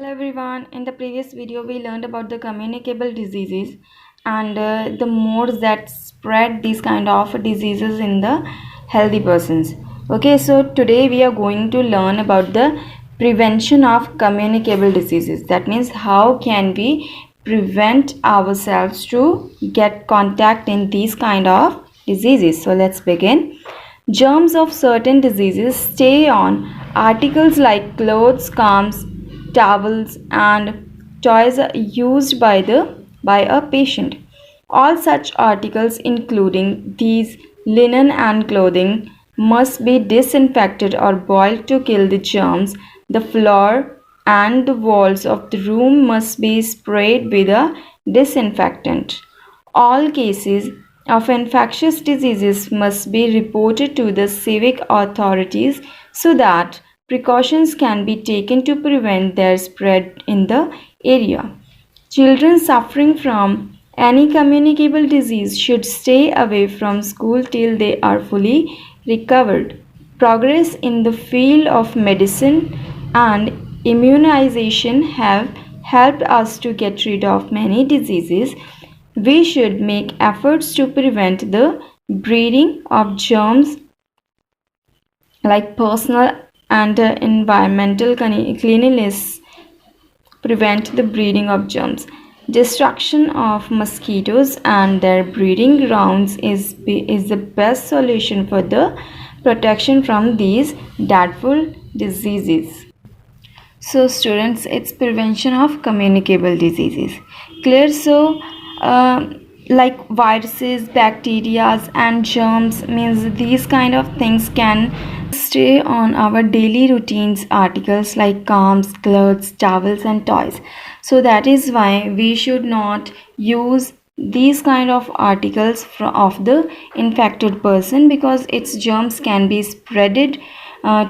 Hello everyone. In the previous video, we learned about the communicable diseases and the modes that spread these kind of diseases in the healthy persons. Okay, so today we are going to learn about the prevention of communicable diseases. That means how can we prevent ourselves to get contact in these kind of diseases. So let's begin. Germs of certain diseases stay on articles like clothes, combs, towels, and toys used by a patient. All such articles, including these linen and clothing, must be disinfected or boiled to kill the germs. The floor and the walls of the room must be sprayed with a disinfectant. All cases of infectious diseases must be reported to the civic authorities so that precautions can be taken to prevent their spread in the area. Children suffering from any communicable disease should stay away from school till they are fully recovered. Progress in the field of medicine and immunization have helped us to get rid of many diseases. We should make efforts to prevent the breeding of germs like personal and environmental cleanliness prevent the breeding of germs. Destruction of mosquitoes and their breeding grounds is the best solution for the protection from these deadly diseases. So students, it's prevention of communicable diseases. Clear? So like viruses, bacteria and germs means these kind of things can stay on our daily routines articles like combs, clothes, towels and toys. So that is why we should not use these kind of articles of the infected person, because its germs can be spreaded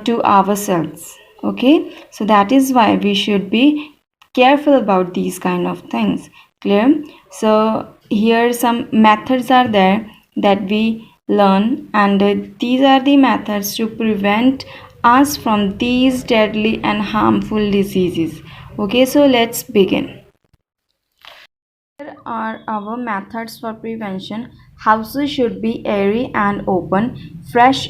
to ourselves. Okay, so that is why we should be careful about these kind of things. Clear? So here some methods are there that we learn, and these are the methods to prevent us from these deadly and harmful diseases. Okay, so let's begin. Here are our methods for prevention. Houses should be airy and open. Fresh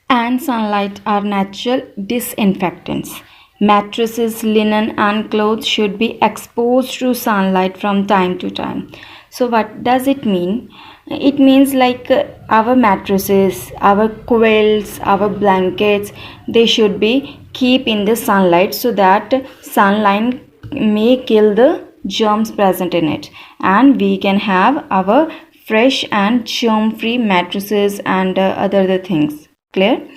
and sunlight are natural disinfectants. Mattresses, linen, and clothes should be exposed to sunlight from time to time. So, what does it mean? It means like our mattresses, our quilts, our blankets, they should be keep in the sunlight so that sunlight may kill the germs present in it, and we can have our fresh and germ free mattresses and other things. Clear?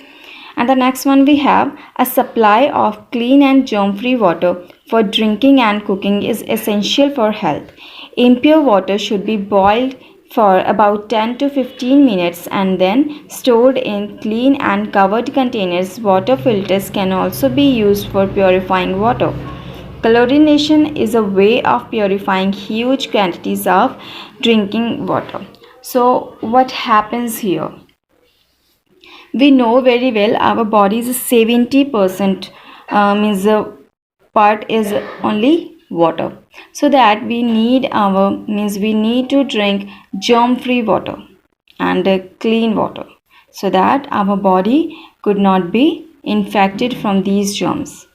And the next one, we have a supply of clean and germ free water for drinking and cooking is essential for health. Impure water should be boiled for about 10 to 15 minutes and then stored in clean and covered containers. Water filters can also be used for purifying water. Chlorination is a way of purifying huge quantities of drinking water. So what happens here? We know very well our body's 70% means the part is only water, so that we need to drink germ free water and clean water, so that our body could not be infected from these germs,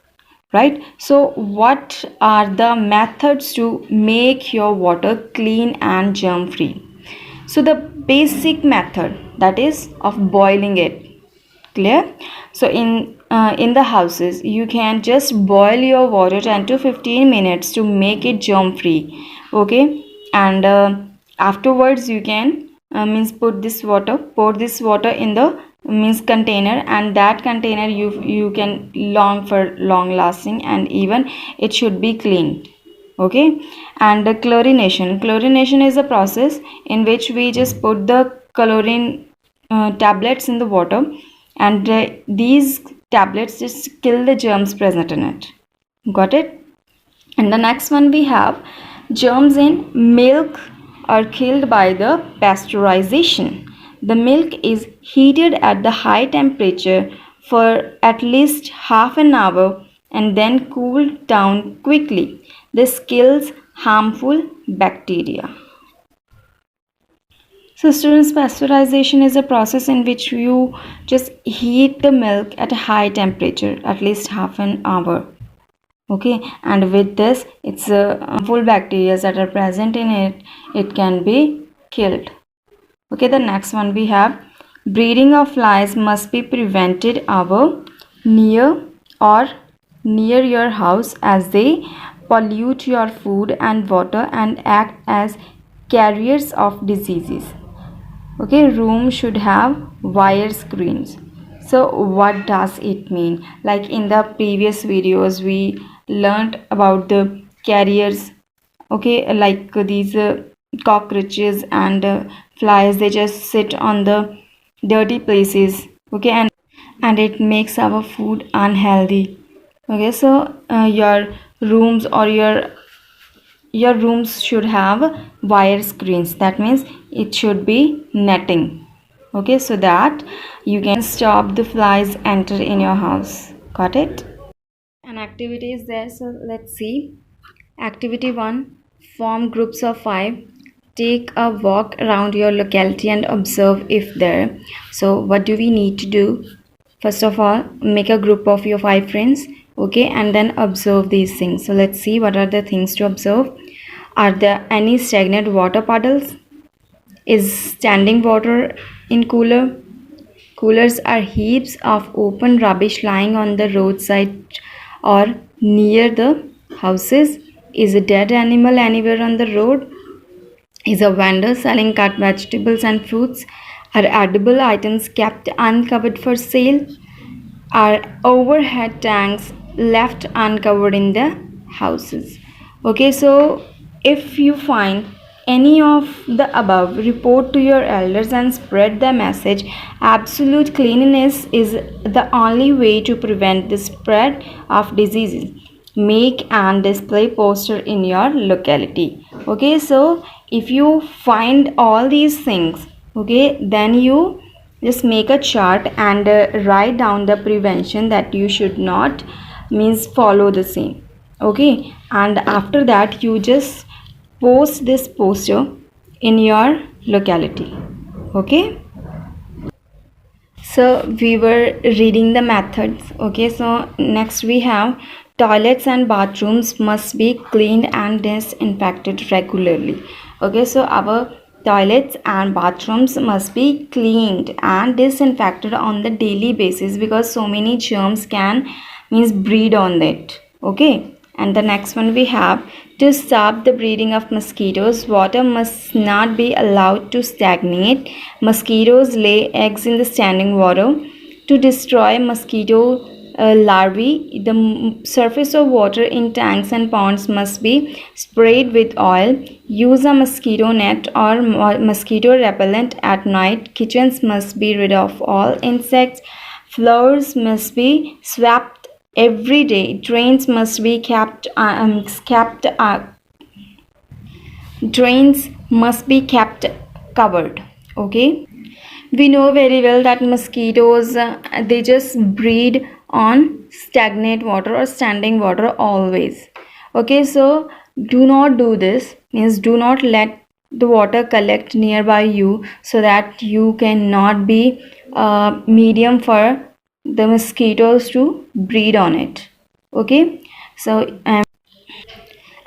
right? So what are the methods to make your water clean and germ free? So the basic method, that is of boiling it. Clear? So in the houses, you can just boil your water 10 to 15 minutes to make it germ free. Okay, and afterwards you can pour this water in the container, and that container you can long lasting, and even it should be clean. Okay, and the chlorination is a process in which we just put the chlorine tablets in the water, and these tablets just kill the germs present in it. Got it? And the next one, we have germs in milk are killed by the pasteurization. The milk is heated at the high temperature for at least half an hour and then cool down quickly. This kills harmful bacteria. So students, pasteurization is a process in which you just heat the milk at a high temperature, at least half an hour. Okay, and with this, it's harmful bacteria that are present in it. It can be killed. Okay, the next one we have breeding of flies must be prevented near or near your house, as they pollute your food and water and act as carriers of diseases. Okay, room should have wire screens. So what does it mean? Like in the previous videos we learned about the carriers. Okay, like these cockroaches and flies, they just sit on the dirty places. Okay, and it makes our food unhealthy. Okay, so your rooms or your rooms should have wire screens. That means it should be netting. Okay, so that you can stop the flies enter in your house. Got it? An activity is there, so let's see. Activity 1, form groups of 5. Take a walk around your locality and observe if there. So what do we need to do? First of all, make a group of your 5 friends, okay, and then observe these things. So let's see what are the things to observe. Are there any stagnant water puddles? Is standing water in cooler? Coolers are heaps of open rubbish lying on the roadside or near the houses. Is a dead animal anywhere on the road? Is a vendor selling cut vegetables and fruits? Are edible items kept uncovered for sale? Are overhead tanks left uncovered in the houses? Okay, so if you find any of the above, report to your elders and spread the message. Absolute cleanliness is the only way to prevent the spread of diseases. Make and display poster in your locality. Okay, so if you find all these things, okay, then you just make a chart and write down the prevention that you should not means follow the same. Okay, and after that you just post this poster in your locality. Okay, so we were reading the methods. Okay, so next we have toilets and bathrooms must be cleaned and disinfected regularly. Okay, so our toilets and bathrooms must be cleaned and disinfected on the daily basis, because so many germs can means breed on it. Okay, and the next one we have to stop the breeding of mosquitoes, water must not be allowed to stagnate. Mosquitoes lay eggs in the standing water. To destroy mosquito larvae, the surface of water in tanks and ponds must be sprayed with oil. Use a mosquito net or mosquito repellent at night. Kitchens must be rid of all insects. Floors must be swept every day. Drains must be drains must be kept covered. Okay, we know very well that mosquitoes they just breed on stagnant water or standing water always. Okay, so do not do this, means do not let the water collect nearby you, so that you cannot be a medium for the mosquitoes to breed on it. Okay, so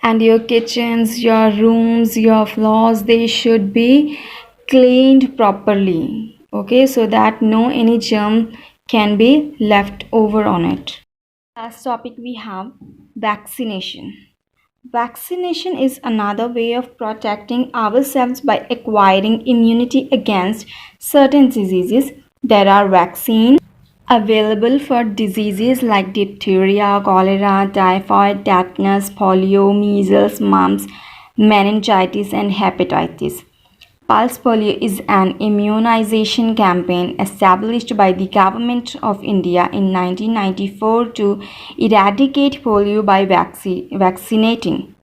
and your kitchens, your rooms, your floors, they should be cleaned properly. Okay, so that no any germ can be left over on it. Last topic we have vaccination. Vaccination is another way of protecting ourselves by acquiring immunity against certain diseases. There are vaccines available for diseases like diphtheria, cholera, typhoid, tetanus, polio, measles, mumps, meningitis, and hepatitis. Pulse polio is an immunization campaign established by the Government of India in 1994 to eradicate polio by vaccinating.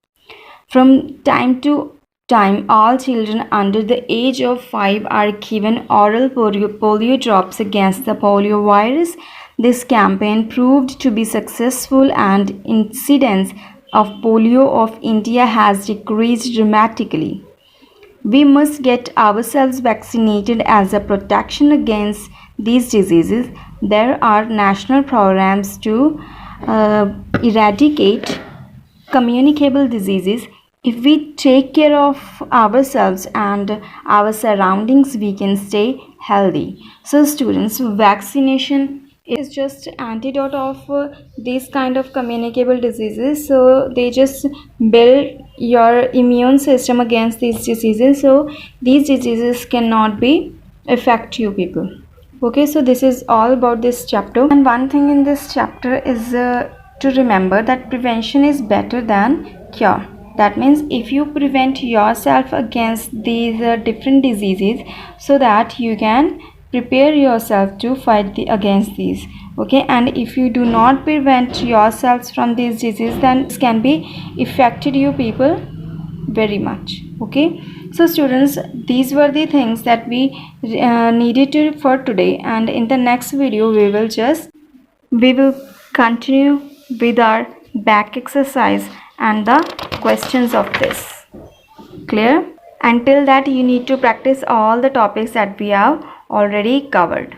From time to time, all children under the age of 5 are given oral polio drops against the polio virus. This campaign proved to be successful and incidence of polio of India has decreased dramatically. We must get ourselves vaccinated as a protection against these diseases. There are national programs to eradicate communicable diseases. If we take care of ourselves and our surroundings, we can stay healthy. So students, vaccination is just antidote of these kind of communicable diseases. So they just build your immune system against these diseases, so these diseases cannot be affect you people. Okay, so this is all about this chapter, and one thing in this chapter is to remember that prevention is better than cure. That means if you prevent yourself against these different diseases, so that you can prepare yourself to fight against these. Okay, and if you do not prevent yourselves from these diseases, then this can be affected you people very much. Okay, so students, these were the things that we needed to for today, and in the next video we will continue with our back exercise and the questions of this. Clear? Until that, you need to practice all the topics that we have already covered.